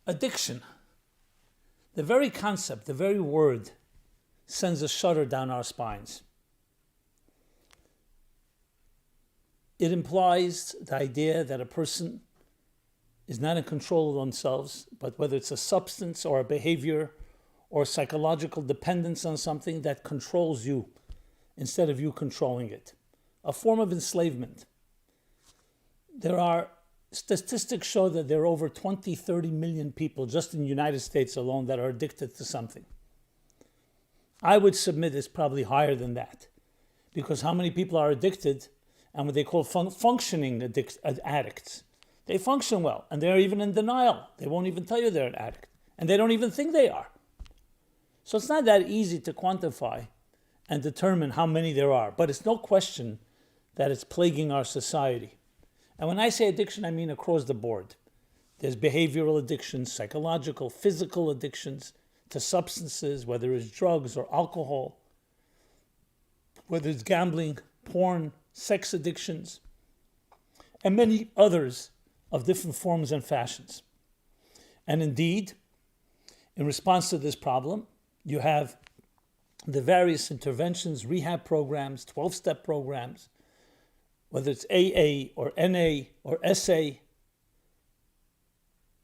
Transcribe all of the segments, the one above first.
Addiction. The very concept, the very word, sends a shudder down our spines. It implies the idea that a person is not in control of themselves, but whether it's a substance or a behavior or psychological dependence on something that controls you instead of you controlling it. A form of enslavement. Statistics show that there are over 20, 30 million people just in the United States alone that are addicted to something. I would submit it's probably higher than that, because how many people are addicted and what they call functioning addicts? They function well, and they're even in denial. They won't even tell you they're an addict, and they don't even think they are. So it's not that easy to quantify and determine how many there are, but it's no question that it's plaguing our society. And when I say addiction, I mean across the board. There's behavioral addictions, psychological, physical addictions to substances, whether it's drugs or alcohol, whether it's gambling, porn, sex addictions, and many others of different forms and fashions. And indeed, in response to this problem, you have the various interventions, rehab programs, 12-step programs, whether it's AA or NA or SA,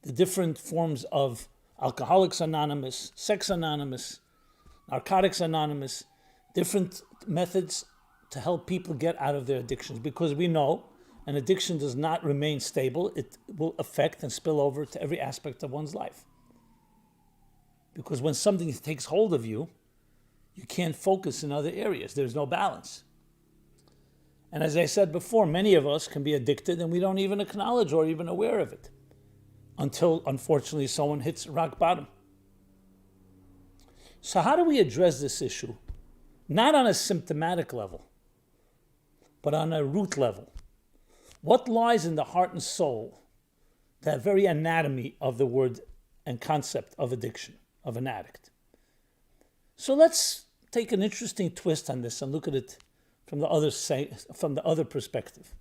the different forms of Alcoholics Anonymous, Sex Anonymous, Narcotics Anonymous, different methods to help people get out of their addictions, because we know an addiction does not remain stable. It will affect and spill over to every aspect of one's life. Because when something takes hold of you, you can't focus in other areas. There's no balance. And as I said before, many of us can be addicted and we don't even acknowledge or even aware of it until, unfortunately, someone hits rock bottom. So how do we address this issue? Not on a symptomatic level, but on a root level. What lies in the heart and soul, that very anatomy of the word and concept of addiction, of an addict? So let's take an interesting twist on this and look at it from the other perspective.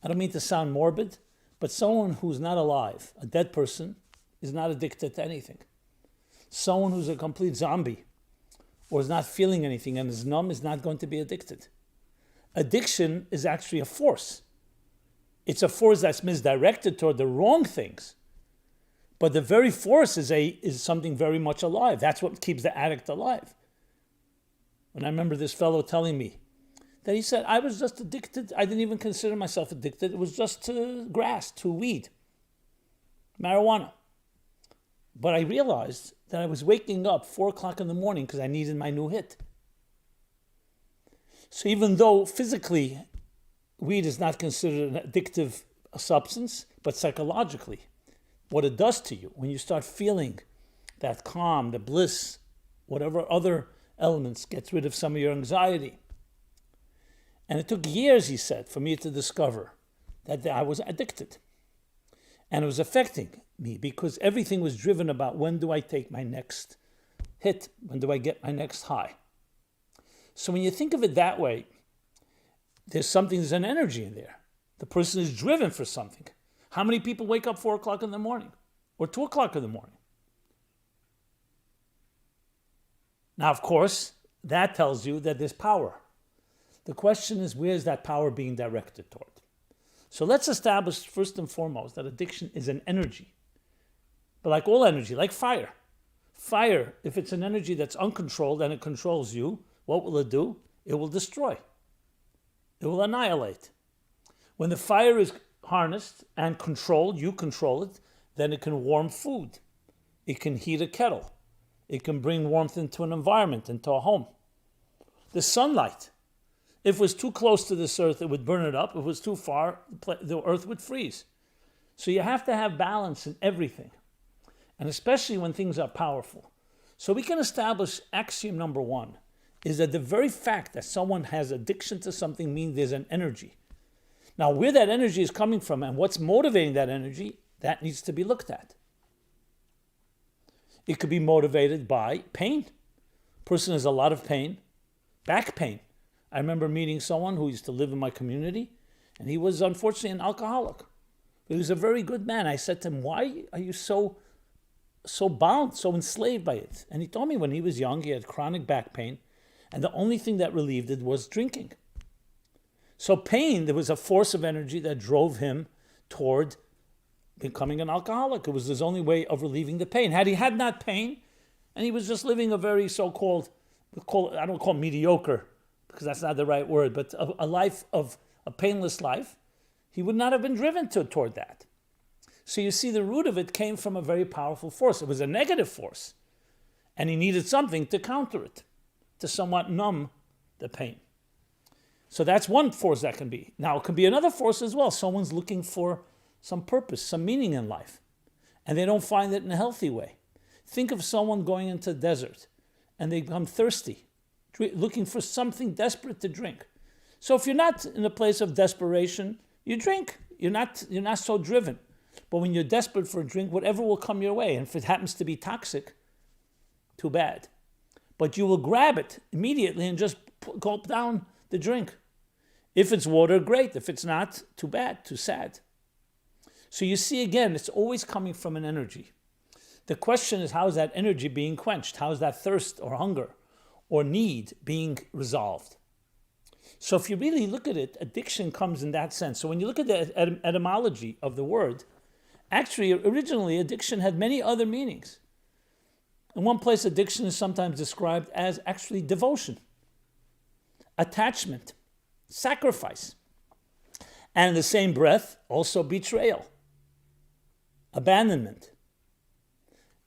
I don't mean to sound morbid, but someone who's not alive, a dead person, is not addicted to anything. Someone who's a complete zombie or is not feeling anything and is numb is not going to be addicted. Addiction is actually a force. It's a force that's misdirected toward the wrong things. But the very force is something very much alive. That's what keeps the addict alive. And I remember this fellow telling me that he said, I was just addicted. I didn't even consider myself addicted. It was just to grass, to weed, marijuana. But I realized that I was waking up 4 o'clock in the morning because I needed my new hit. So even though physically weed is not considered an addictive substance, but psychologically, what it does to you when you start feeling that calm, the bliss, whatever other elements, gets rid of some of your anxiety. And it took years, he said, for me to discover that I was addicted. And it was affecting me because everything was driven about, when do I take my next hit? When do I get my next high? So when you think of it that way, there's an energy in there. The person is driven for something. How many people wake up 4 o'clock in the morning or 2 o'clock in the morning? Now, of course, that tells you that there's power. The question is, where is that power being directed toward? So let's establish first and foremost that addiction is an energy. But like all energy, like fire. Fire, if it's an energy that's uncontrolled and it controls you, what will it do? It will destroy. It will annihilate. When the fire is harnessed and controlled, you control it, then it can warm food. It can heat a kettle. It can bring warmth into an environment, into a home. The sunlight. If it was too close to this earth, it would burn it up. If it was too far, the earth would freeze. So you have to have balance in everything, and especially when things are powerful. So we can establish axiom number 1 is that the very fact that someone has addiction to something means there's an energy. Now, where that energy is coming from and what's motivating that energy, that needs to be looked at. It could be motivated by pain. Person has a lot of pain, back pain. I remember meeting someone who used to live in my community, and he was unfortunately an alcoholic He was a very good man. I said to him, why are you so bound, so enslaved by it? And he told me when he was young, he had chronic back pain, and the only thing that relieved it was drinking. So pain, there was a force of energy that drove him toward becoming an alcoholic. It was his only way of relieving the pain. Had he had not pain, and he was just living a very so-called, I don't call it mediocre, because that's not the right word, but a life of a painless life, he would not have been driven toward that. So you see, the root of it came from a very powerful force. It was a negative force, and he needed something to counter it, to somewhat numb the pain. So that's one force that can be. Now, it can be another force as well. Someone's looking for some purpose, some meaning in life, and they don't find it in a healthy way. Think of someone going into the desert, and they become thirsty, looking for something desperate to drink. So if you're not in a place of desperation, you drink. You're not so driven. But when you're desperate for a drink, whatever will come your way, and if it happens to be toxic, too bad. But you will grab it immediately and just gulp down the drink. If it's water, great. If it's not, too bad, too sad. So you see, again, it's always coming from an energy. The question is, how is that energy being quenched? How is that thirst or hunger or need being resolved? So if you really look at it, addiction comes in that sense. So when you look at the etymology of the word, actually, originally, addiction had many other meanings. In one place, addiction is sometimes described as actually devotion, attachment, sacrifice, and in the same breath, also betrayal, abandonment,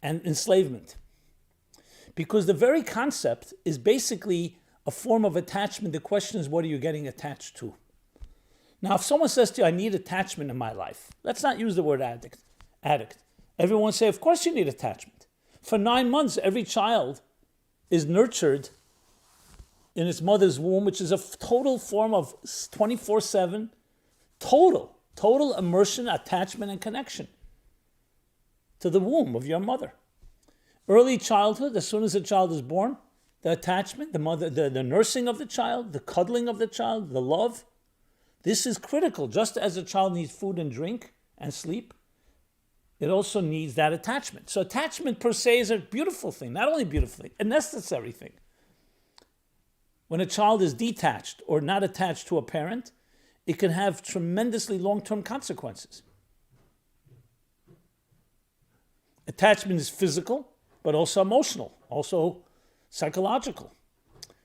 and enslavement. Because the very concept is basically a form of attachment. The question is, what are you getting attached to? Now, if someone says to you, I need attachment in my life, let's not use the word addict. Everyone say, of course you need attachment. For 9 months, every child is nurtured in its mother's womb, which is a total form of 24/7, total immersion, attachment, and connection to the womb of your mother. Early childhood, as soon as a child is born, the attachment, the mother, the nursing of the child, the cuddling of the child, the love, this is critical. Just as a child needs food and drink and sleep, it also needs that attachment. So attachment per se is a beautiful thing, not only beautiful thing, a necessary thing. When a child is detached or not attached to a parent, it can have tremendously long-term consequences. Attachment is physical, but also emotional, also psychological.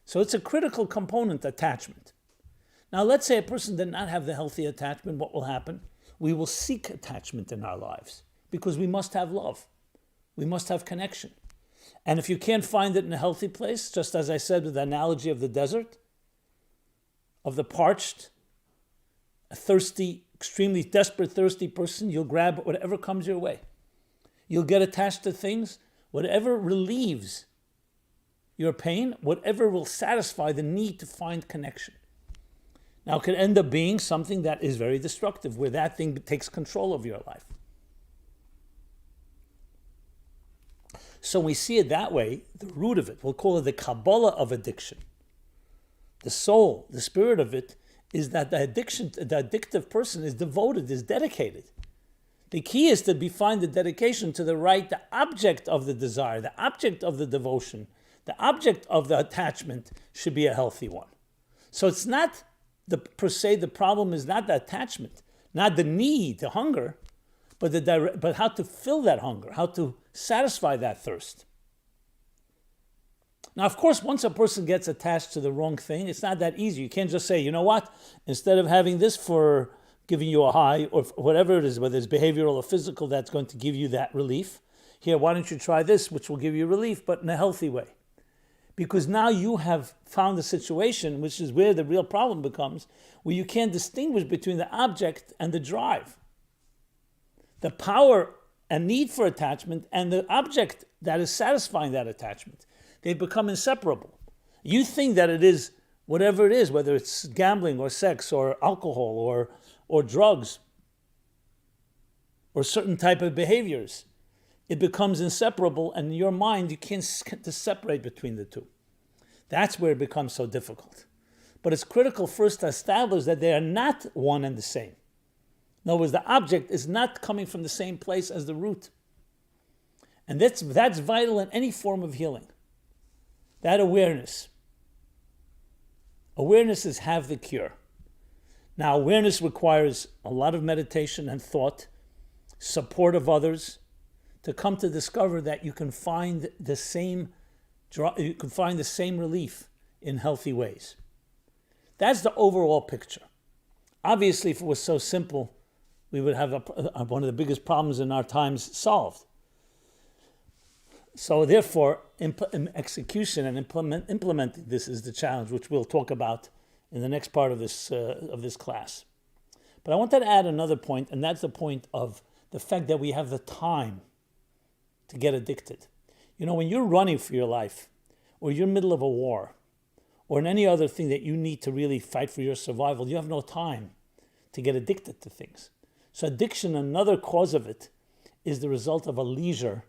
So it's a critical component, attachment. Now, let's say a person did not have the healthy attachment. What will happen? We will seek attachment in our lives because we must have love. We must have connection. And if you can't find it in a healthy place, just as I said with the analogy of the desert, of the parched, a thirsty, extremely desperate, thirsty person, you'll grab whatever comes your way. You'll get attached to things, whatever relieves your pain, whatever will satisfy the need to find connection. Now, it could end up being something that is very destructive, where that thing takes control of your life. So we see it that way, the root of it, we'll call it the Kabbalah of addiction. The soul, the spirit of it, is that the addictive person is devoted, is dedicated. The key is to find the dedication to the object of the desire, the object of the devotion, the object of the attachment should be a healthy one. So it's not per se, the problem is not the attachment, not the need, the hunger, but how to fill that hunger, how to satisfy that thirst. Now, of course, once a person gets attached to the wrong thing, it's not that easy. You can't just say, you know what, instead of having this for giving you a high, or whatever it is, whether it's behavioral or physical, that's going to give you that relief. Here, why don't you try this, which will give you relief, but in a healthy way. Because now you have found a situation, which is where the real problem becomes, where you can't distinguish between the object and the drive. The power and need for attachment and the object that is satisfying that attachment. They become inseparable. You think that it is whatever it is, whether it's gambling or sex or alcohol or drugs or certain type of behaviors. It becomes inseparable, and in your mind, you can't separate between the two. That's where it becomes so difficult. But it's critical first to establish that they are not one and the same. In other words, the object is not coming from the same place as the root. And that's vital in any form of healing. That awareness. Awareness is half the cure. Now, awareness requires a lot of meditation and thought, support of others, to come to discover that you can find the same relief in healthy ways. That's the overall picture. Obviously, if it was so simple, we would have one of the biggest problems in our times solved. So therefore, execution and implementing this is the challenge, which we'll talk about in the next part of this class. But I wanted to add another point, and that's the point of the fact that we have the time to get addicted. You know, when you're running for your life, or you're in the middle of a war, or in any other thing that you need to really fight for your survival, you have no time to get addicted to things. So addiction, another cause of it, is the result of a leisure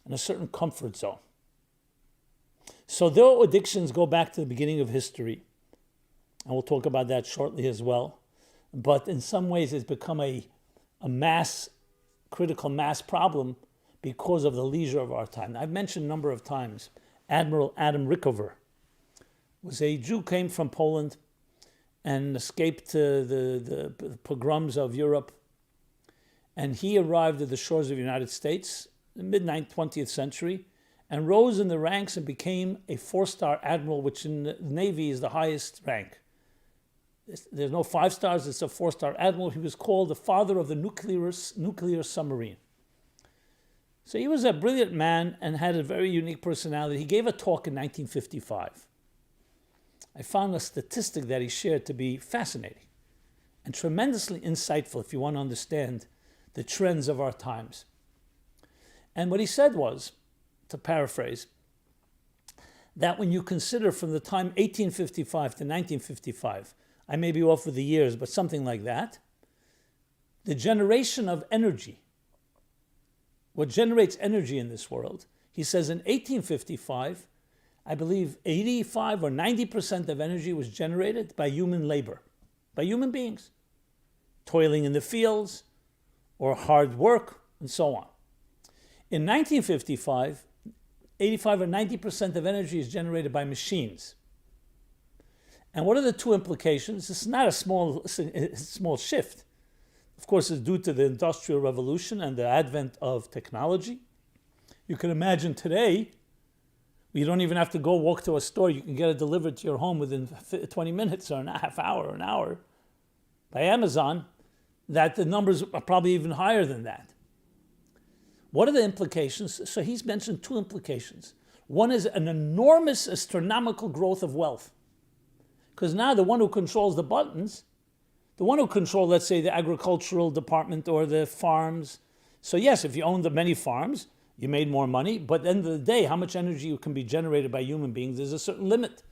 and a certain comfort zone. So though addictions go back to the beginning of history, and we'll talk about that shortly as well, but in some ways it's become a critical mass problem because of the leisure of our time. I've mentioned a number of times, Admiral Adam Rickover was a Jew, came from Poland and escaped the pogroms of Europe. And he arrived at the shores of the United States in the mid-20th century and rose in the ranks and became a 4-star admiral, which in the Navy is the highest rank. There's no 5 stars, it's a 4-star admiral. He was called the father of the nuclear submarine. So he was a brilliant man and had a very unique personality. He gave a talk in 1955. I found a statistic that he shared to be fascinating and tremendously insightful if you want to understand the trends of our times. And what he said was, to paraphrase, that when you consider from the time 1855 to 1955, I may be off with the years, but something like that, the generation of energy, what generates energy in this world, he says in 1855, I believe 85 or 90% of energy was generated by human labor, by human beings, toiling in the fields or hard work and so on. In 1955, 85 or 90% of energy is generated by machines. And what are the two implications? This is not a small shift. Of course, it's due to the Industrial Revolution and the advent of technology. You can imagine today, you don't even have to go walk to a store. You can get it delivered to your home within 20 minutes or a half hour or an hour by Amazon, that the numbers are probably even higher than that. What are the implications? So he's mentioned two implications. One is an enormous astronomical growth of wealth. Because now the one who controls the buttons, the one who controls, let's say, the agricultural department or the farms. So yes, if you own the many farms, you made more money, but at the end of the day, how much energy can be generated by human beings, there's a certain limit.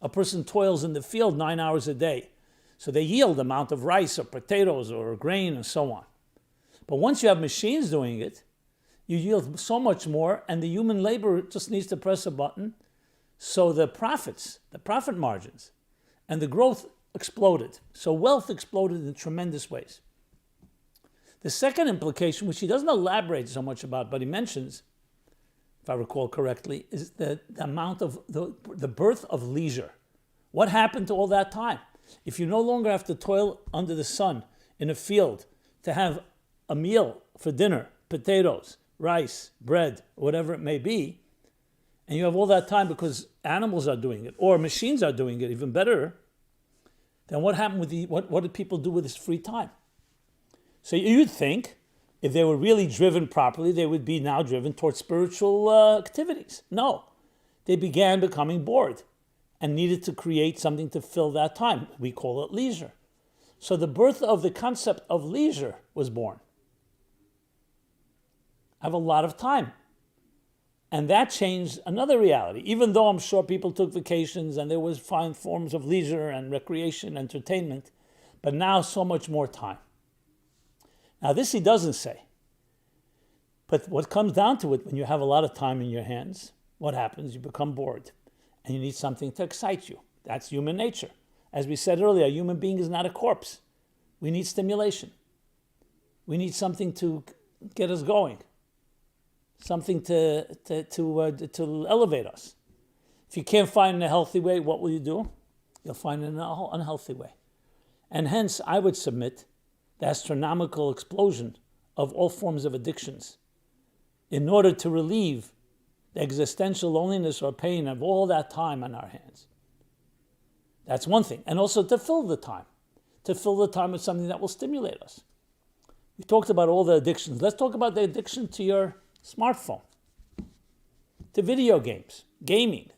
A person toils in the field 9 hours a day. So they yield the amount of rice or potatoes or grain and so on. But once you have machines doing it, you yield so much more, and the human labor just needs to press a button. So the profits, the profit margins, and the growth exploded. So wealth exploded in tremendous ways. The second implication, which he doesn't elaborate so much about, but he mentions, if I recall correctly, is the amount of the birth of leisure. What happened to all that time? If you no longer have to toil under the sun in a field to have a meal for dinner, potatoes, rice, bread, whatever it may be, and you have all that time because animals are doing it, or machines are doing it even better, then what happened with what did people do with this free time? So you'd think if they were really driven properly, they would be now driven towards spiritual activities. No, they began becoming bored and needed to create something to fill that time. We call it leisure. So the birth of the concept of leisure was born. I have a lot of time. And that changed another reality. Even though I'm sure people took vacations and there was fine forms of leisure and recreation, entertainment, but now so much more time. Now this he doesn't say. But what comes down to it, when you have a lot of time in your hands, what happens? You become bored and you need something to excite you. That's human nature. As we said earlier, a human being is not a corpse. We need stimulation. We need something to get us going, something to elevate us. If you can't find a healthy way, what will you do? You'll find an unhealthy way. And hence, I would submit the astronomical explosion of all forms of addictions in order to relieve the existential loneliness or pain of all that time on our hands. That's one thing. And also to fill the time with something that will stimulate us. We talked about all the addictions. Let's talk about the addiction to your smartphone, to video games, gaming.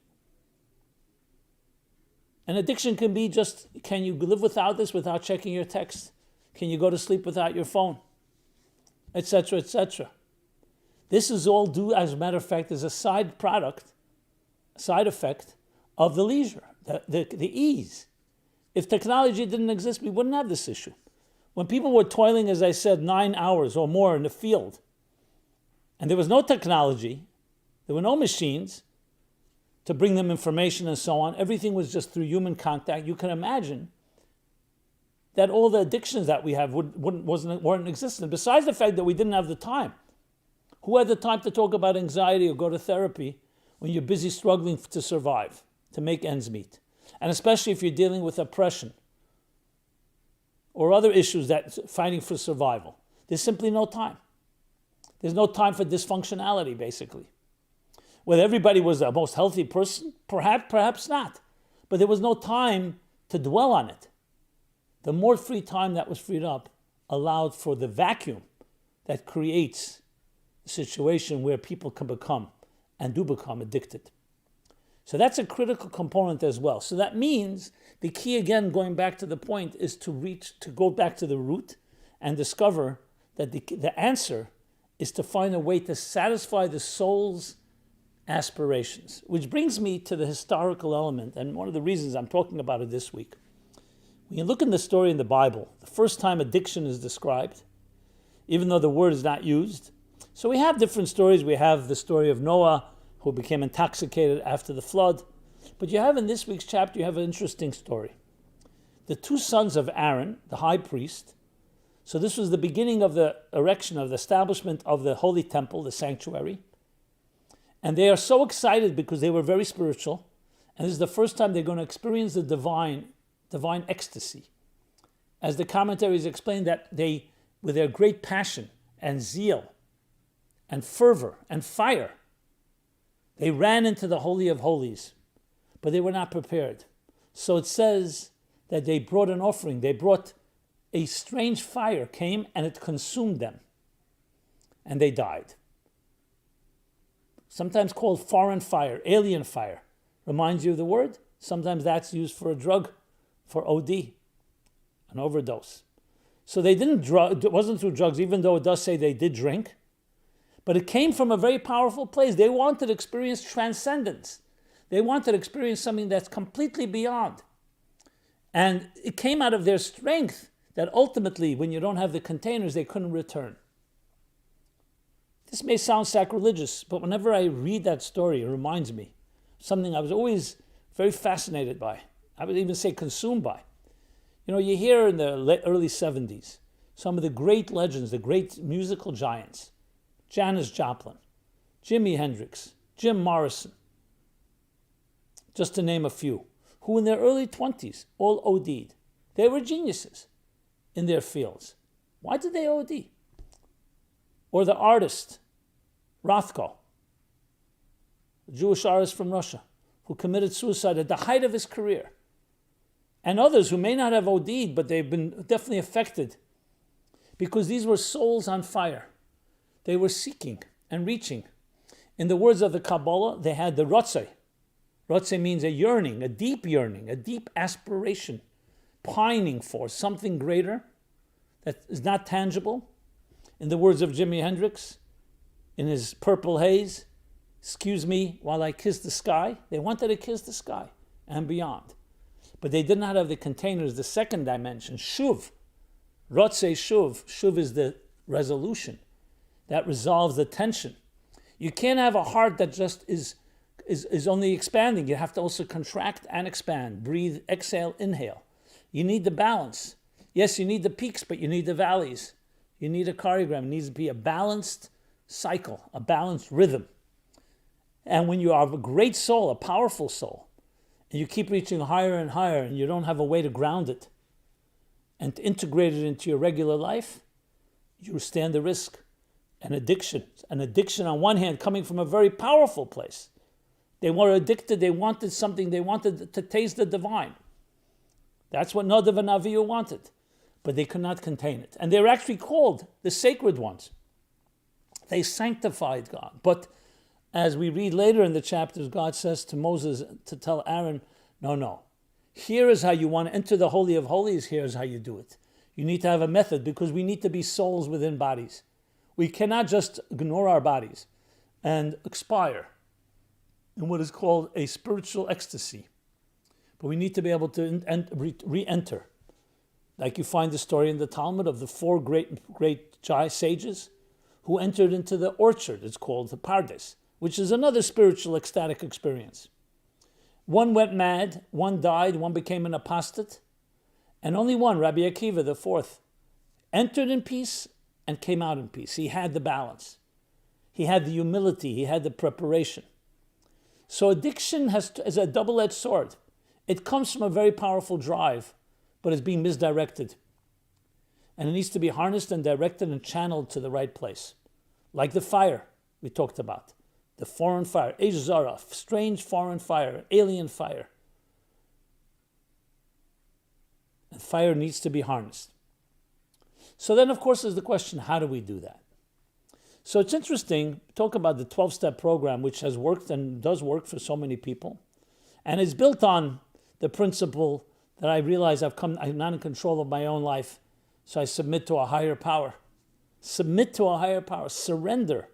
An addiction can be just, can you live without this, without checking your text? Can you go to sleep without your phone? Etc., etc. This is all due, as a matter of fact, as a side effect of the leisure, the ease. If technology didn't exist, we wouldn't have this issue. When people were toiling, as I said, 9 hours or more in the field, and there was no technology, there were no machines to bring them information and so on, everything was just through human contact, you can imagine that all the addictions that we have weren't existent, besides the fact that we didn't have the time. Who had the time to talk about anxiety or go to therapy when you're busy struggling to survive, to make ends meet? And especially if you're dealing with oppression or other issues that fighting for survival. There's simply no time. There's no time for dysfunctionality, basically. Whether everybody was the most healthy person, perhaps not. But there was no time to dwell on it. The more free time that was freed up allowed for the vacuum that creates a situation where people can become and do become addicted. So that's a critical component as well. So that means the key, again, going back to the point, is to go back to the root and discover that the answer is to find a way to satisfy the soul's aspirations. Which brings me to the historical element, and one of the reasons I'm talking about it this week. When you look in the story in the Bible, the first time addiction is described, even though the word is not used. So we have different stories. We have the story of Noah, who became intoxicated after the flood. But you have in this week's chapter, you have an interesting story. The two sons of Aaron, the high priest, so this was the beginning of the erection, of the establishment of the holy temple, the sanctuary. And they are so excited because they were very spiritual. And this is the first time they're going to experience the divine ecstasy. As the commentaries explain, that they, with their great passion and zeal and fervor and fire, they ran into the Holy of Holies, but they were not prepared. So it says that they brought an offering. They brought a strange fire came and it consumed them. And they died. Sometimes called foreign fire, alien fire. Reminds you of the word? Sometimes that's used for a drug, for OD, an overdose. So they it wasn't through drugs, even though it does say they did drink. But it came from a very powerful place. They wanted to experience transcendence. They wanted to experience something that's completely beyond. And it came out of their strength that ultimately, when you don't have the containers, they couldn't return. This may sound sacrilegious, but whenever I read that story, it reminds me of something I was always very fascinated by. I would even say consumed by. You know, you hear in the early 70s, some of the great legends, the great musical giants, Janis Joplin, Jimi Hendrix, Jim Morrison, just to name a few, who in their early 20s all OD'd. They were geniuses in their fields. Why did they OD? Or the artist, Rothko, a Jewish artist from Russia, who committed suicide at the height of his career. And others who may not have OD'd, but they've been definitely affected, because these were souls on fire. They were seeking and reaching. In the words of the Kabbalah, they had the Rotze. Rotze means a yearning, a deep aspiration, pining for something greater that is not tangible. In the words of Jimi Hendrix, in his Purple Haze, excuse me while I kiss the sky. They wanted to kiss the sky and beyond. But they did not have the containers, the second dimension, Shuv. Rotze Shuv. Shuv is the resolution that resolves the tension. You can't have a heart that just is only expanding. You have to also contract and expand. Breathe, exhale, inhale. You need the balance. Yes, you need the peaks, but you need the valleys. You need a choreogram. It needs to be a balanced cycle, a balanced rhythm. And when you have a great soul, a powerful soul, and you keep reaching higher and higher, and you don't have a way to ground it and to integrate it into your regular life, you stand the risk. An addiction on one hand coming from a very powerful place. They were addicted, they wanted something, they wanted to taste the divine. That's what Nadav and Avihu wanted, but they could not contain it. And they were actually called the sacred ones. They sanctified God. But as we read later in the chapters, God says to Moses to tell Aaron, no. Here is how you want to enter the Holy of Holies. Here is how you do it. You need to have a method because we need to be souls within bodies. We cannot just ignore our bodies and expire in what is called a spiritual ecstasy. But we need to be able to re-enter. Like you find the story in the Talmud of the 4 great sages who entered into the orchard. It's called the Pardes, which is another spiritual ecstatic experience. One went mad, one died, one became an apostate, and only one, Rabbi Akiva, the 4th, entered in peace and came out in peace. He had the balance. He had the humility. He had the preparation. So addiction is a double-edged sword. It comes from a very powerful drive, but it's being misdirected. And it needs to be harnessed and directed and channeled to the right place. Like the fire we talked about. The foreign fire, Eish Zara, strange foreign fire, alien fire. And fire needs to be harnessed. So then, of course, is the question, how do we do that? So it's interesting, talk about the 12-step program, which has worked and does work for so many people. And it's built on the principle that I realize I'm not in control of my own life, so I submit to a higher power. Submit to a higher power. Surrender,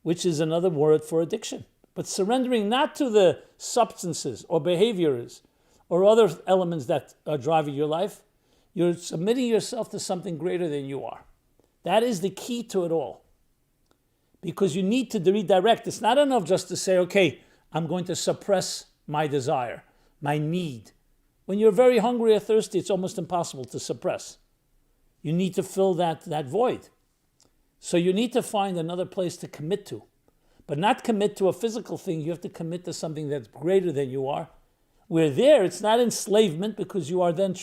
which is another word for addiction. But surrendering not to the substances or behaviors or other elements that are driving your life. You're submitting yourself to something greater than you are. That is the key to it all. Because you need to redirect. It's not enough just to say, okay, I'm going to suppress my desire, my need. When you're very hungry or thirsty, it's almost impossible to suppress. You need to fill that void. So you need to find another place to commit to. But not commit to a physical thing. You have to commit to something that's greater than you are. Where there, it's not enslavement because you are then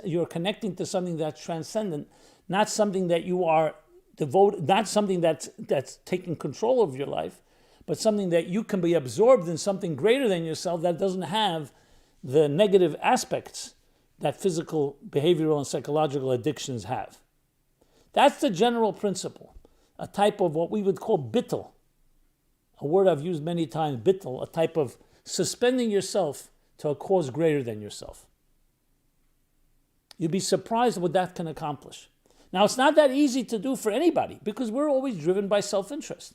you're connecting to something that's transcendent, not something that you are devoted, not something that's taking control of your life, but something that you can be absorbed in something greater than yourself that doesn't have the negative aspects that physical, behavioral, and psychological addictions have. That's the general principle, a type of what we would call bittul, a word I've used many times, bittul, a type of suspending yourself to a cause greater than yourself. You'd be surprised what that can accomplish. Now, it's not that easy to do for anybody because we're always driven by self-interest.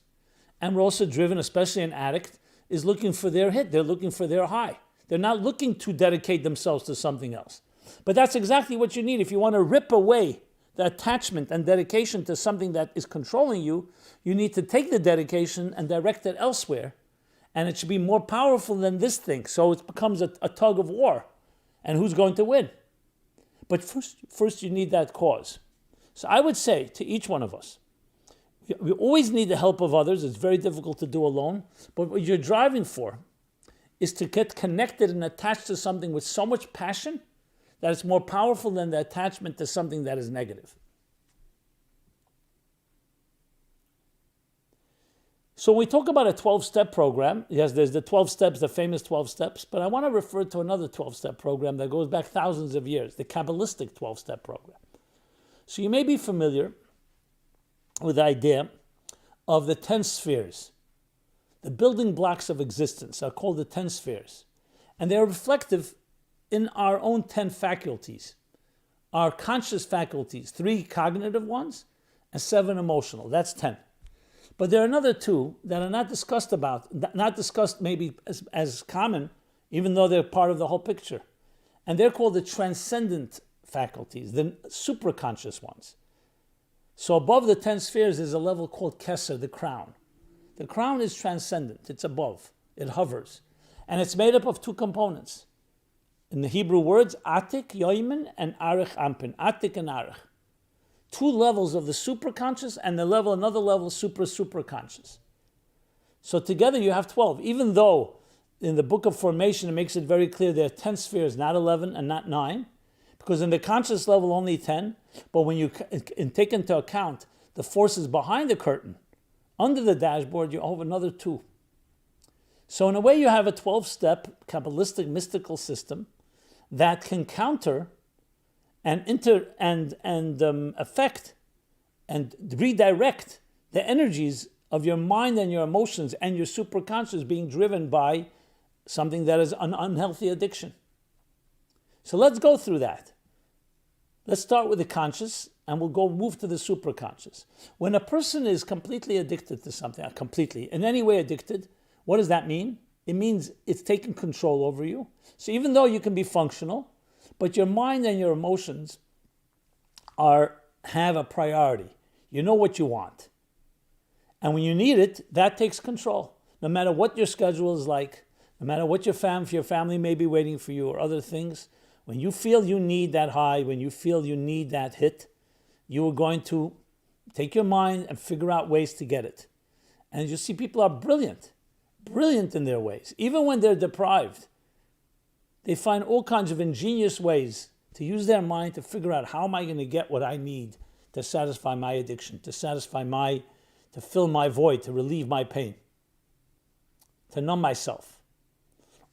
And we're also driven, especially an addict, is looking for their hit. They're looking for their high. They're not looking to dedicate themselves to something else. But that's exactly what you need. If you want to rip away the attachment and dedication to something that is controlling you, you need to take the dedication and direct it elsewhere. And it should be more powerful than this thing. So it becomes a tug of war. And who's going to win? But first you need that cause. So I would say to each one of us, we always need the help of others. It's very difficult to do alone. But what you're driving for is to get connected and attached to something with so much passion that it's more powerful than the attachment to something that is negative. So when we talk about a 12-step program, yes, there's the 12 steps, the famous 12 steps, but I want to refer to another 12-step program that goes back thousands of years, the Kabbalistic 12-step program. So you may be familiar with the idea of the 10 spheres. The building blocks of existence are called the 10 spheres. And they're reflective in our own 10 faculties. Our conscious faculties, 3 cognitive ones and 7 emotional. That's 10. But there are another 2 that are not discussed maybe as common, even though they're part of the whole picture. And they're called the transcendent faculties, the supraconscious ones. So above the 10 spheres is a level called Keser, the crown. The crown is transcendent, it's above, it hovers. And it's made up of 2 components. In the Hebrew words, Atik, Yoimen, and Arich Ampin. Atik and Arich. two levels of the superconscious and another level superconscious. So together you have 12, even though in the book of formation it makes it very clear there are 10 spheres, not 11 and not 9, because in the conscious level only 10, but when you take into account the forces behind the curtain, under the dashboard, you have another 2. So in a way you have a 12-step Kabbalistic mystical system that can counter and affect and redirect the energies of your mind and your emotions and your superconscious being driven by something that is an unhealthy addiction. So let's go through that. Let's start with the conscious and we'll move to the superconscious. When a person is completely addicted to something, in any way addicted, what does that mean? It means it's taking control over you. So even though you can be functional, but your mind and your emotions have a priority. You know what you want. And when you need it, that takes control. No matter what your schedule is like, no matter what your family may be waiting for you or other things, when you feel you need that high, when you feel you need that hit, you are going to take your mind and figure out ways to get it. And you see people are brilliant in their ways. Even when they're deprived, they find all kinds of ingenious ways to use their mind to figure out how am I going to get what I need to satisfy my addiction, to fill my void, to relieve my pain, to numb myself,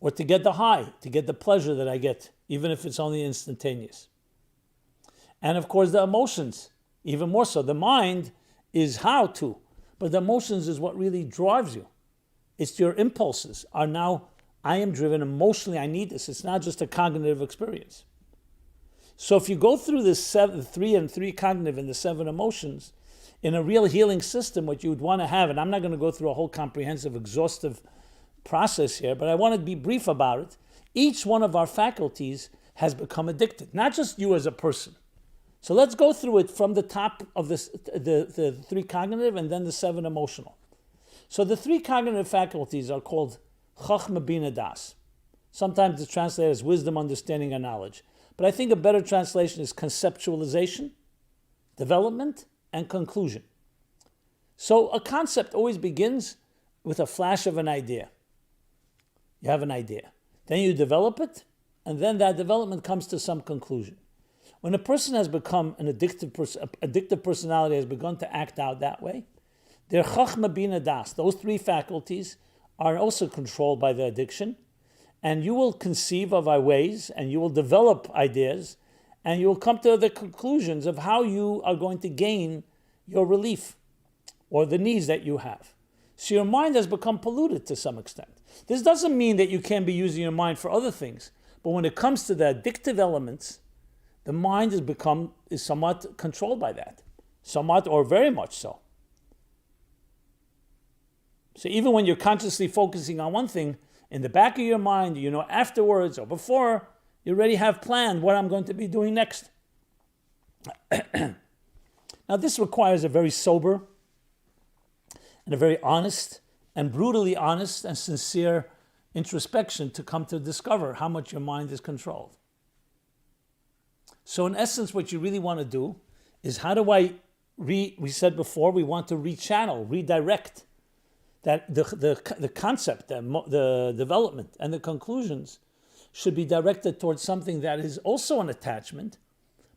or to get the high, to get the pleasure that I get, even if it's only instantaneous. And of course the emotions, even more so. The mind is how to, but the emotions is what really drives you. It's your impulses are now, I am driven emotionally, I need this. It's not just a cognitive experience. So if you go through this 3 cognitive and the 7 emotions, in a real healing system, what you would want to have, and I'm not going to go through a whole comprehensive, exhaustive process here, but I want to be brief about it. Each one of our faculties has become addicted, not just you as a person. So let's go through it from the top of this, the 3 cognitive and then the 7 emotional. So the 3 cognitive faculties are called Chachma Bina Das. Sometimes it's translated as wisdom, understanding, and knowledge. But I think a better translation is conceptualization, development, and conclusion. So a concept always begins with a flash of an idea. You have an idea. Then you develop it, and then that development comes to some conclusion. When a person has become an addictive personality has begun to act out that way, their Chachma Bina Das, those 3 faculties, are also controlled by the addiction, and you will conceive of ways, and you will develop ideas, and you will come to the conclusions of how you are going to gain your relief or the needs that you have. So your mind has become polluted to some extent. This doesn't mean that you can't be using your mind for other things, but when it comes to the addictive elements, the mind is somewhat controlled by that, somewhat or very much so. So even when you're consciously focusing on one thing, in the back of your mind, you know afterwards or before, you already have planned what I'm going to be doing next. Now this requires a very sober and a very honest and brutally honest and sincere introspection to come to discover how much your mind is controlled. So in essence, what you really want to do is we said before, we want to rechannel, redirect that the concept, the development and the conclusions should be directed towards something that is also an attachment,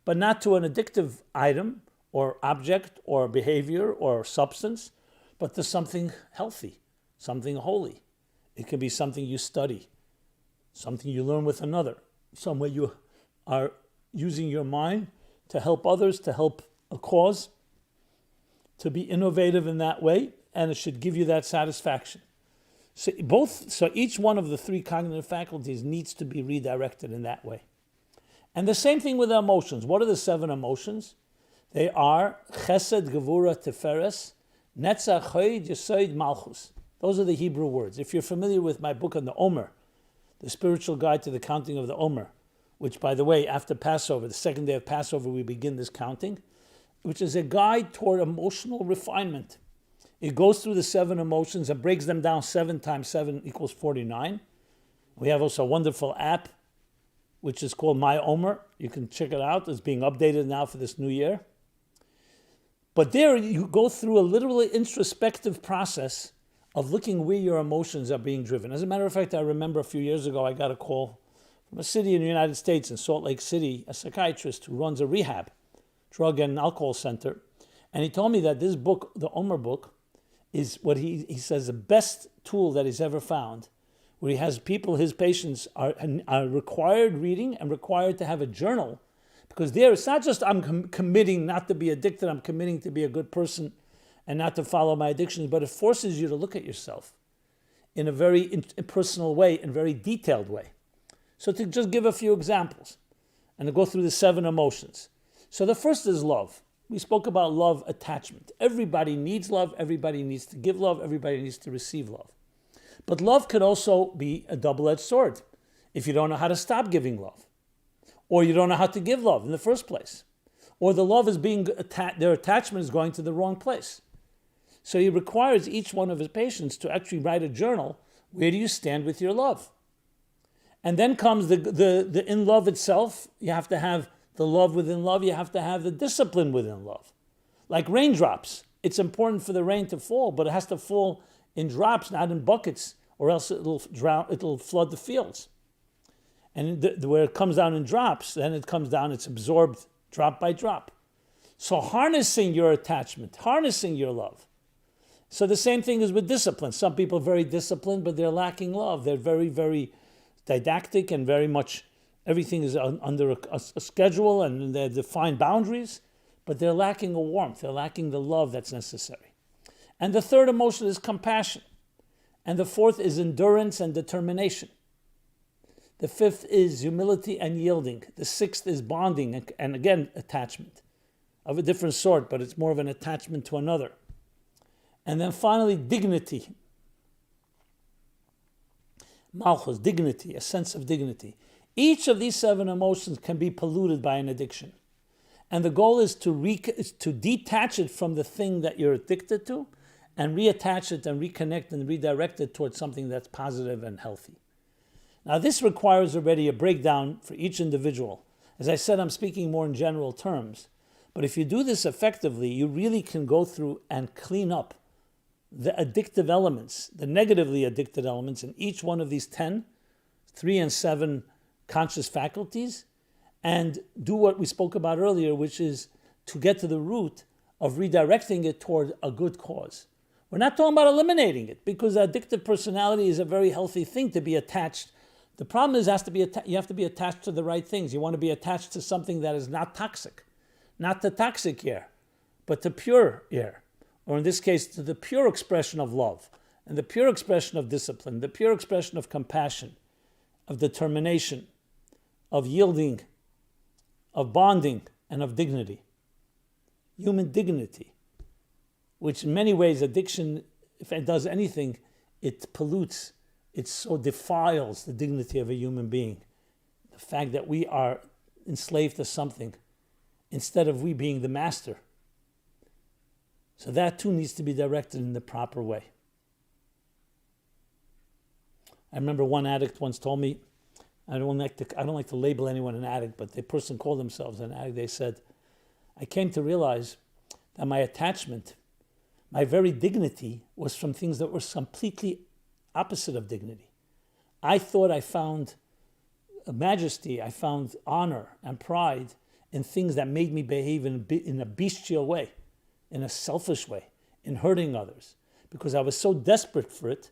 but not to an addictive item or object or behavior or substance, but to something healthy, something holy. It can be something you study, something you learn with another, some way you are using your mind to help others, to help a cause, to be innovative in that way, and it should give you that satisfaction. So each one of the 3 cognitive faculties needs to be redirected in that way. And the same thing with the emotions. What are the 7 emotions? They are Chesed, Gevura, Tiferes, Netzach, Chod, Yesod, Malchus. Those are the Hebrew words. If you're familiar with my book on the Omer, the spiritual guide to the counting of the Omer, which, by the way, after Passover, the 2nd day of Passover, we begin this counting, which is a guide toward emotional refinement. It goes through the 7 emotions and breaks them down 7 times 7 equals 49. We have also a wonderful app, which is called My Omer. You can check it out. It's being updated now for this new year. But there you go through a literally introspective process of looking where your emotions are being driven. As a matter of fact, I remember a few years ago, I got a call from a city in the United States, in Salt Lake City, a psychiatrist who runs a rehab, drug and alcohol center. And he told me that this book, the Omer book, is what he says the best tool that he's ever found, where he has people, his patients are required reading and required to have a journal, because there it's not just I'm committing not to be addicted, I'm committing to be a good person and not to follow my addictions, but it forces you to look at yourself in a very personal way, in a very detailed way. So to just give a few examples and to go through the 7 emotions. So the first is love. We spoke about love attachment. Everybody needs love. Everybody needs to give love. Everybody needs to receive love. But love could also be a double-edged sword if you don't know how to stop giving love, or you don't know how to give love in the first place, or the love is being their attachment is going to the wrong place. So he requires each one of his patients to actually write a journal. Where do you stand with your love? And then comes the in love itself. You have to have the love within love. You have to have the discipline within love. Like raindrops. It's important for the rain to fall, but it has to fall in drops, not in buckets, or else it'll flood the fields. And where it comes down in drops, then it comes down, it's absorbed drop by drop. So harnessing your attachment, harnessing your love. So the same thing is with discipline. Some people are very disciplined, but they're lacking love. They're very, very didactic and very much, everything is under a schedule and they define boundaries, but they're lacking a warmth. They're lacking the love that's necessary. And the third emotion is compassion. And the fourth is endurance and determination. The fifth is humility and yielding. The sixth is bonding and again, attachment of a different sort, but it's more of an attachment to another. And then finally, dignity. Malchus, dignity, a sense of dignity. Each of these 7 emotions can be polluted by an addiction. And the goal is to detach it from the thing that you're addicted to and reattach it and reconnect and redirect it towards something that's positive and healthy. Now, this requires already a breakdown for each individual. As I said, I'm speaking more in general terms. But if you do this effectively, you really can go through and clean up the addictive elements, the negatively addicted elements in each one of these 10, 3 and 7 conscious faculties, and do what we spoke about earlier, which is to get to the root of redirecting it toward a good cause. We're not talking about eliminating it, because addictive personality is a very healthy thing to be attached. The problem is you have to be attached to the right things. You want to be attached to something that is not toxic, not to toxic air, but to pure air. Or in this case, to the pure expression of love, and the pure expression of discipline, the pure expression of compassion, of determination, of yielding, of bonding, and of dignity. Human dignity, which in many ways addiction, if it does anything, it pollutes, it so defiles the dignity of a human being. The fact that we are enslaved to something instead of we being the master. So that too needs to be directed in the proper way. I remember one addict once told me, I don't like to label anyone an addict, but the person called themselves an addict. They said, I came to realize that my attachment, my very dignity, was from things that were completely opposite of dignity. I thought I found majesty, I found honor and pride in things that made me behave in a bestial way, in a selfish way, in hurting others. Because I was so desperate for it,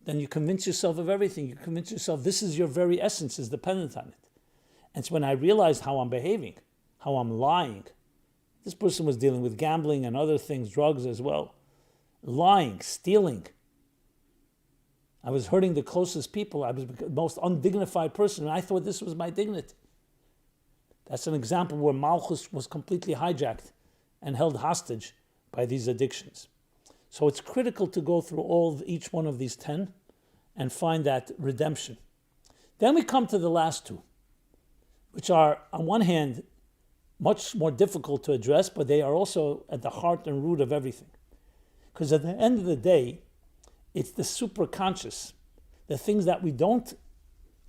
then you convince yourself of everything. You convince yourself this is your very essence is dependent on it. And it's when I realized how I'm behaving, how I'm lying. This person was dealing with gambling and other things, drugs as well. Lying, stealing. I was hurting the closest people. I was the most undignified person, and I thought this was my dignity. That's an example where Malchus was completely hijacked and held hostage by these addictions. So it's critical to go through each one of these 10 and find that redemption. Then we come to the last 2, which are, on one hand, much more difficult to address, but they are also at the heart and root of everything. Because at the end of the day, it's the superconscious, the things that we don't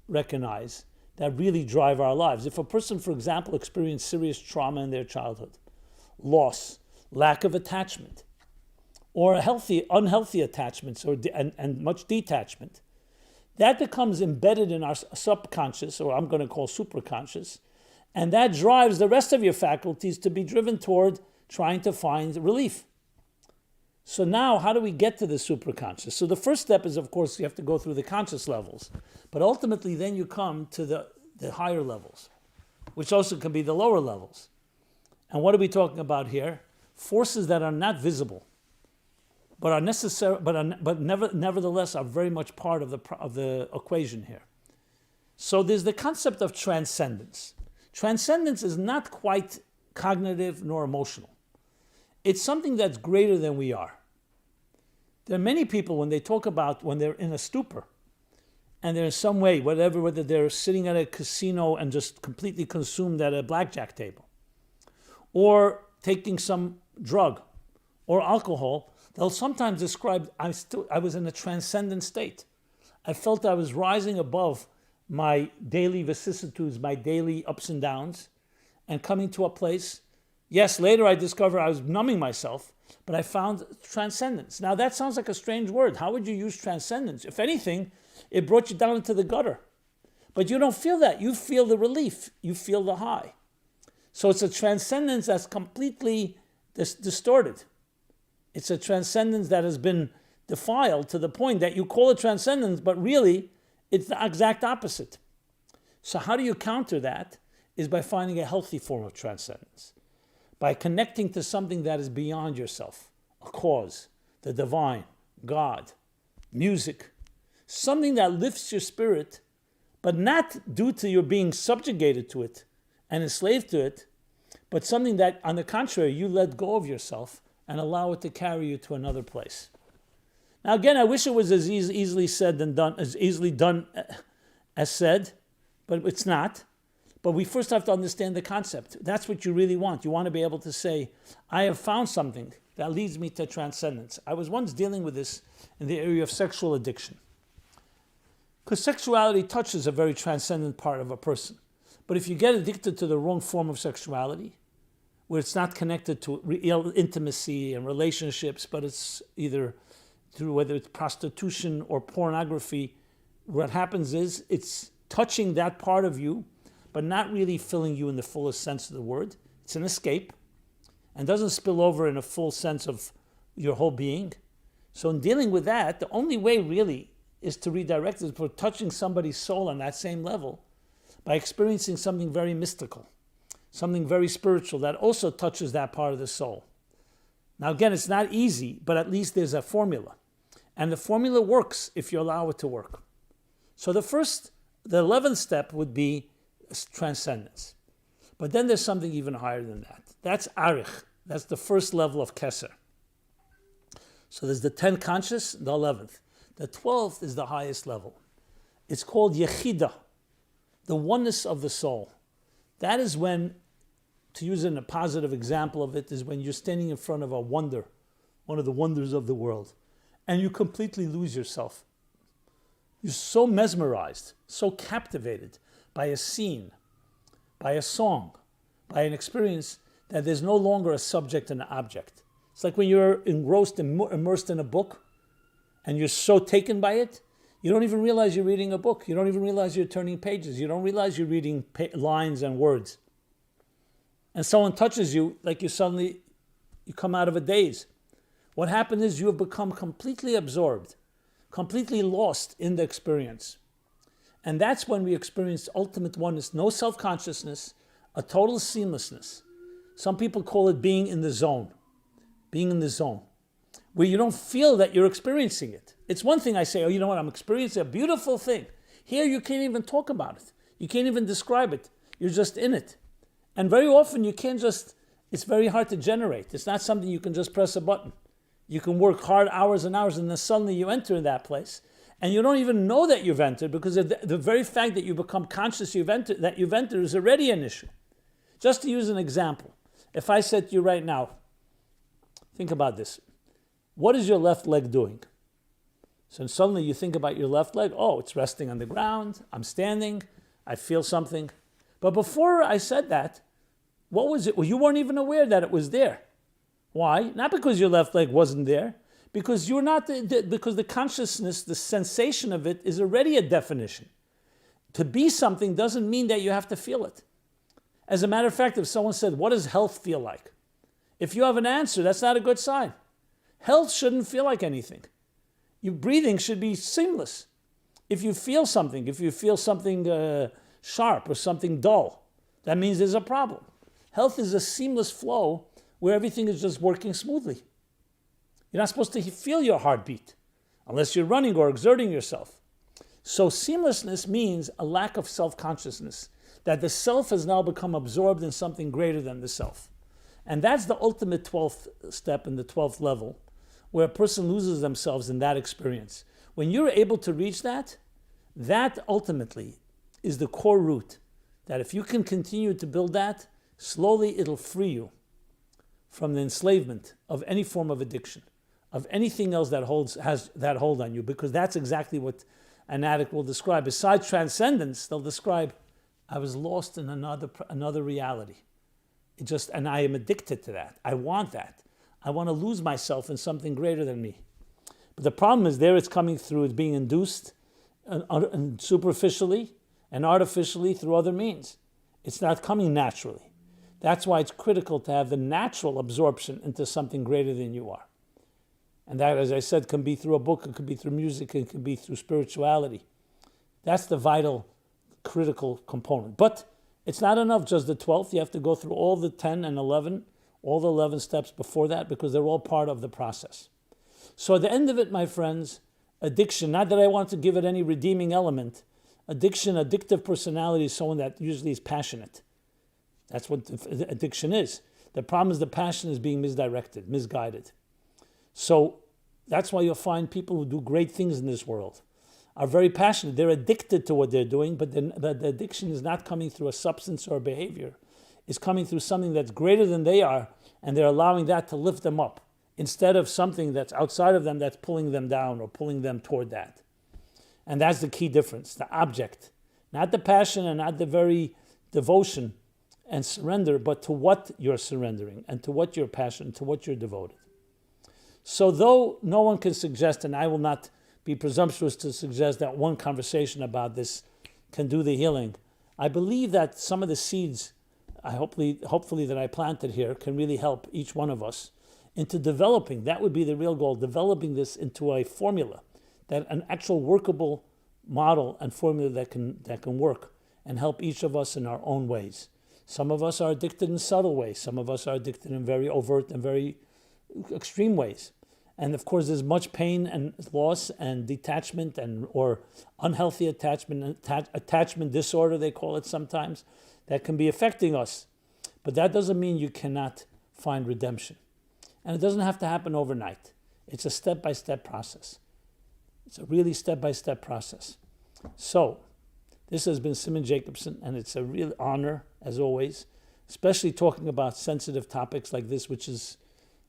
recognize that really drive our lives. If a person, for example, experienced serious trauma in their childhood, loss lack of attachment, or unhealthy attachments, and much detachment. That becomes embedded in our subconscious, or I'm going to call superconscious, and that drives the rest of your faculties to be driven toward trying to find relief. So now, how do we get to the superconscious? So the first step is, of course, you have to go through the conscious levels. But ultimately, then you come to the higher levels, which also can be the lower levels. And what are we talking about here? Forces that are not visible, but are necessary, nevertheless are very much part of the equation here. So there's the concept of transcendence. Transcendence is not quite cognitive nor emotional. It's something that's greater than we are. There are many people, when they talk about when they're in a stupor, and they're in some way, whether they're sitting at a casino and just completely consumed at a blackjack table, or taking some drug or alcohol, they'll sometimes describe, I was in a transcendent state. I felt I was rising above my daily vicissitudes, my daily ups and downs, and coming to a place. Yes, later I discovered I was numbing myself, but I found transcendence. Now that sounds like a strange word. How would you use transcendence? If anything, it brought you down into the gutter. But you don't feel that. You feel the relief. You feel the high. So it's a transcendence that's completely distorted. It's a transcendence that has been defiled to the point that you call it transcendence, but really it's the exact opposite. So how do you counter that? Is by finding a healthy form of transcendence. By connecting to something that is beyond yourself, a cause, the divine, God, music, something that lifts your spirit, but not due to your being subjugated to it and enslaved to it, but something that, on the contrary, you let go of yourself and allow it to carry you to another place. Now, again, I wish it was as easily said and done, as easily done as said, but it's not. But we first have to understand the concept. That's what you really want. You want to be able to say, I have found something that leads me to transcendence. I was once dealing with this in the area of sexual addiction. Because sexuality touches a very transcendent part of a person. But if you get addicted to the wrong form of sexuality, where it's not connected to real intimacy and relationships, but it's either through whether it's prostitution or pornography, what happens is it's touching that part of you, but not really filling you in the fullest sense of the word. It's an escape and doesn't spill over in a full sense of your whole being. So in dealing with that, the only way really is to redirect it for touching somebody's soul on that same level by experiencing something very mystical, something very spiritual that also touches that part of the soul. Now again, it's not easy, but at least there's a formula. And the formula works if you allow it to work. So the 11th step would be transcendence. But then there's something even higher than that. That's arich. That's the first level of keser. So there's the 10 conscious, the 11th. The 12th is the highest level. It's called yechida, the oneness of the soul. That is when, to use a positive example of it, is when you're standing in front of a wonder, one of the wonders of the world, and you completely lose yourself. You're so mesmerized, so captivated by a scene, by a song, by an experience that there's no longer a subject and an object. It's like when you're engrossed and immersed in a book and you're so taken by it, you don't even realize you're reading a book. You don't even realize you're turning pages. You don't realize you're reading lines and words. And someone touches you like you come out of a daze. What happened is you have become completely absorbed, completely lost in the experience. And that's when we experience ultimate oneness, no self-consciousness, a total seamlessness. Some people call it being in the zone, where you don't feel that you're experiencing it. It's one thing I say, oh, you know what, I'm experiencing a beautiful thing. Here you can't even talk about it. You can't even describe it. You're just in it. And very often it's very hard to generate. It's not something you can just press a button. You can work hard hours and hours and then suddenly you enter in that place. And you don't even know that you've entered because the very fact that you become conscious that you've entered is already an issue. Just to use an example, if I said to you right now, think about this. What is your left leg doing? So suddenly you think about your left leg. Oh, it's resting on the ground. I'm standing. I feel something. But before I said that, what was it? Well, you weren't even aware that it was there. Why? Not because your left leg wasn't there, because you're not because the consciousness, the sensation of it is already a definition. To be something doesn't mean that you have to feel it. As a matter of fact, if someone said, what does health feel like? If you have an answer, that's not a good sign. Health shouldn't feel like anything. Your breathing should be seamless. If you feel something sharp or something dull, that means there's a problem. Health is a seamless flow where everything is just working smoothly. You're not supposed to feel your heartbeat unless you're running or exerting yourself. So seamlessness means a lack of self-consciousness, that the self has now become absorbed in something greater than the self. And that's the ultimate 12th step in the 12th level, where a person loses themselves in that experience. When you're able to reach that, that ultimately is the core root, that if you can continue to build that, slowly it'll free you from the enslavement of any form of addiction, of anything else that has that hold on you, because that's exactly what an addict will describe. Besides transcendence, they'll describe, I was lost in another reality. And I am addicted to that. I want that. I want to lose myself in something greater than me. But the problem is there it's coming through, it's being induced and superficially and artificially through other means. It's not coming naturally. That's why it's critical to have the natural absorption into something greater than you are. And that, as I said, can be through a book, it could be through music, it could be through spirituality. That's the vital, critical component. But it's not enough, just the 12th. You have to go through all the 10 and 11, all the 11 steps before that, because they're all part of the process. So at the end of it, my friends, addiction, not that I want to give it any redeeming element, addiction, addictive personality is someone that usually is passionate. That's what addiction is. The problem is the passion is being misdirected, misguided. So that's why you'll find people who do great things in this world are very passionate. They're addicted to what they're doing, but the addiction is not coming through a substance or a behavior. It's coming through something that's greater than they are, and they're allowing that to lift them up instead of something that's outside of them that's pulling them down or pulling them toward that. And that's the key difference, the object. Not the passion and not the very devotion and surrender, but to what you're surrendering and to what you're passionate, to what you're devoted. So though no one can suggest, and I will not be presumptuous to suggest that one conversation about this can do the healing, I believe that some of the seeds, hopefully that I planted here, can really help each one of us into developing, that would be the real goal, developing this into a formula, that an actual workable model and formula that can work and help each of us in our own ways. Some of us are addicted in subtle ways. Some of us are addicted in very overt and very extreme ways. And of course, there's much pain and loss and detachment or unhealthy attachment disorder, they call it sometimes, that can be affecting us. But that doesn't mean you cannot find redemption. And it doesn't have to happen overnight. It's a step-by-step process. It's a really step-by-step process. So, this has been Simon Jacobson, and it's a real honor, as always, especially talking about sensitive topics like this, which is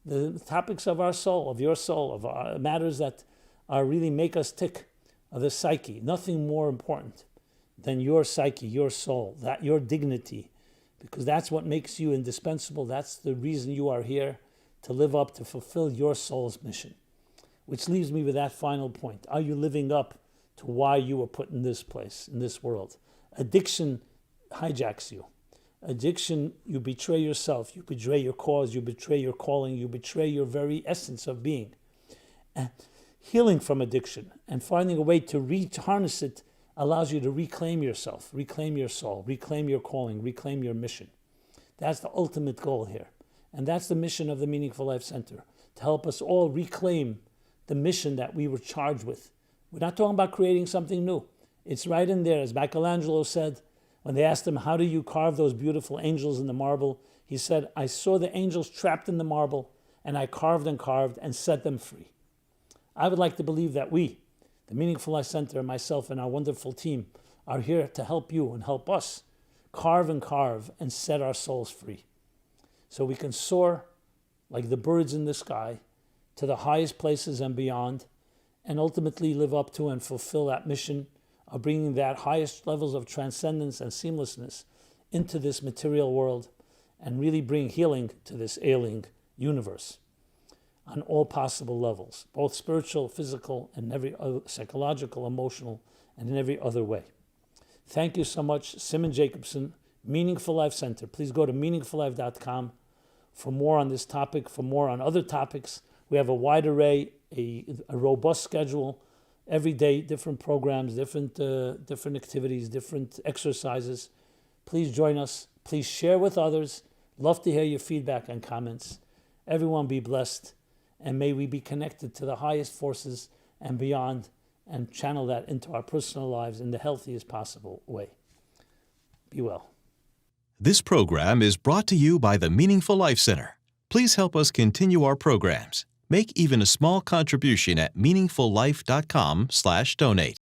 the topics of our soul, of your soul, of our matters that are really make us tick, of the psyche. Nothing more important than your psyche, your soul, that your dignity, because that's what makes you indispensable. That's the reason you are here, to live up, to fulfill your soul's mission. Which leaves me with that final point. Are you living up to why you were put in this place, in this world? Addiction hijacks you. Addiction, you betray yourself, you betray your cause, you betray your calling, you betray your very essence of being. And healing from addiction and finding a way to harness it allows you to reclaim yourself, reclaim your soul, reclaim your calling, reclaim your mission. That's the ultimate goal here. And that's the mission of the Meaningful Life Center, to help us all reclaim the mission that we were charged with. We're not talking about creating something new. It's right in there. As Michelangelo said, when they asked him, how do you carve those beautiful angels in the marble? He said, I saw the angels trapped in the marble, and I carved and set them free. I would like to believe that we, the Meaningful Life Center, and myself and our wonderful team, are here to help you and help us carve and set our souls free. So we can soar like the birds in the sky to the highest places and beyond, and ultimately live up to and fulfill that mission of bringing that highest levels of transcendence and seamlessness into this material world and really bring healing to this ailing universe on all possible levels, both spiritual, physical, and every other, psychological, emotional, and in every other way. Thank you so much, Simon Jacobson, Meaningful Life Center. Please go to meaningfullife.com for more on this topic, for more on other topics. We have a wide array, a robust schedule, every day, different programs, different activities, different exercises. Please join us. Please share with others. Love to hear your feedback and comments. Everyone be blessed, and may we be connected to the highest forces and beyond, and channel that into our personal lives in the healthiest possible way. Be well. This program is brought to you by the Meaningful Life Center. Please help us continue our programs. Make even a small contribution at meaningfullife.com/donate.